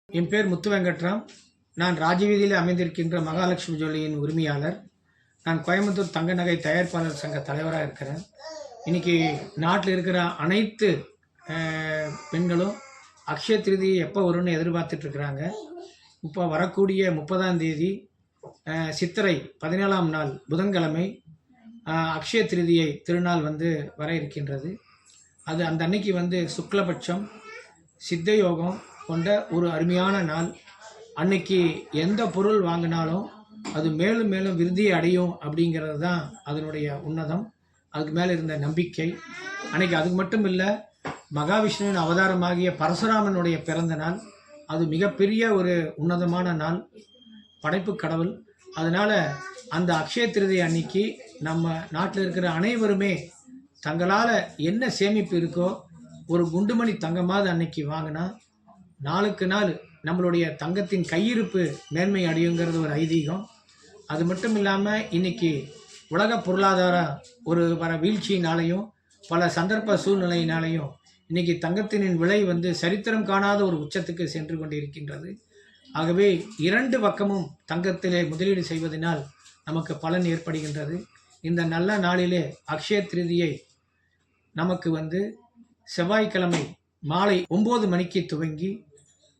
என் பேர் முத்து வெங்கட்ராம். நான் ராஜவீதியில் அமைந்திருக்கின்ற மகாலட்சுமி ஜுவல்லரியின் உரிமையாளர். நான் கோயம்புத்தூர் தங்க நகை தயாரிப்பாளர் சங்க தலைவராக இருக்கிறேன். இன்றைக்கி நாட்டில் இருக்கிற அனைத்து பெண்களும் அக்ஷய திருதியை எப்போ வரும்னு எதிர்பார்த்துட்ருக்குறாங்க. இப்போ வரக்கூடிய 30ஆம் தேதி சித்திரை 17ஆம் நாள் புதன்கிழமை அக்ஷய திருதியை திருநாள் வர இருக்கின்றது. அது அந்த அன்னைக்கு சுக்லபட்சம் சித்த யோகம் கொண்ட ஒரு அருமையான நாள். அன்னைக்கு எந்த பொருள் வாங்கினாலும் அது மேலும் மேலும் விருத்தியை அடையும் அப்படிங்கிறது தான் அதனுடைய உன்னதம். அதுக்கு மேலே இருந்த நம்பிக்கை. அன்னைக்கு அதுக்கு மட்டும் இல்லை, மகாவிஷ்ணுவின் அவதாரமாகிய பரசுராமனுடைய பிறந்த நாள். அது மிகப்பெரிய ஒரு உன்னதமான நாள், படைப்பு கடவுள். அதனால் அந்த அக்ஷய திருதி அன்னைக்கு நம்ம நாட்டில் இருக்கிற அனைவருமே தங்களால் என்ன சேமிப்பு இருக்கோ ஒரு குண்டுமணி தங்கமாவது அன்னைக்கு வாங்கினா நாளுக்கு நாள் நம்மளுடைய தங்கத்தின் கையிருப்பு மேன்மை அடையுங்கிறது ஒரு ஐதீகம். அது மட்டும் இல்லாமல் இன்றைக்கி உலக பொருளாதார வர வீழ்ச்சியினாலையும் பல சந்தர்ப்ப சூழ்நிலையினாலையும் இன்றைக்கி தங்கத்தின் விலை சரித்திரம் காணாத ஒரு உச்சத்துக்கு சென்று கொண்டிருக்கின்றது. ஆகவே இரண்டு பக்கமும் தங்கத்திலே முதலீடு செய்வதனால் நமக்கு பலன் ஏற்படுகின்றது. இந்த நல்ல நாளிலே அக்ஷய திருதியை நமக்கு செவ்வாய்க்கிழமை மாலை 9 மணிக்கு துவங்கி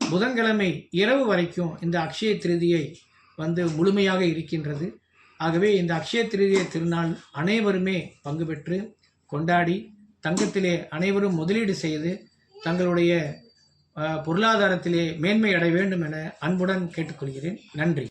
புதன்கிழமை இரவு வரைக்கும் இந்த அக்ஷய திருதியை முழுமையாக இருக்கின்றது. ஆகவே இந்த அக்ஷய திருதியை திருநாள் அனைவருமே பங்கு பெற்று கொண்டாடி தங்கத்திலே அனைவரும் முதலீடு செய்து தங்களுடைய பொருளாதாரத்திலே மேன்மை அடைய வேண்டும் என அன்புடன் கேட்டுக்கொள்கிறேன். நன்றி.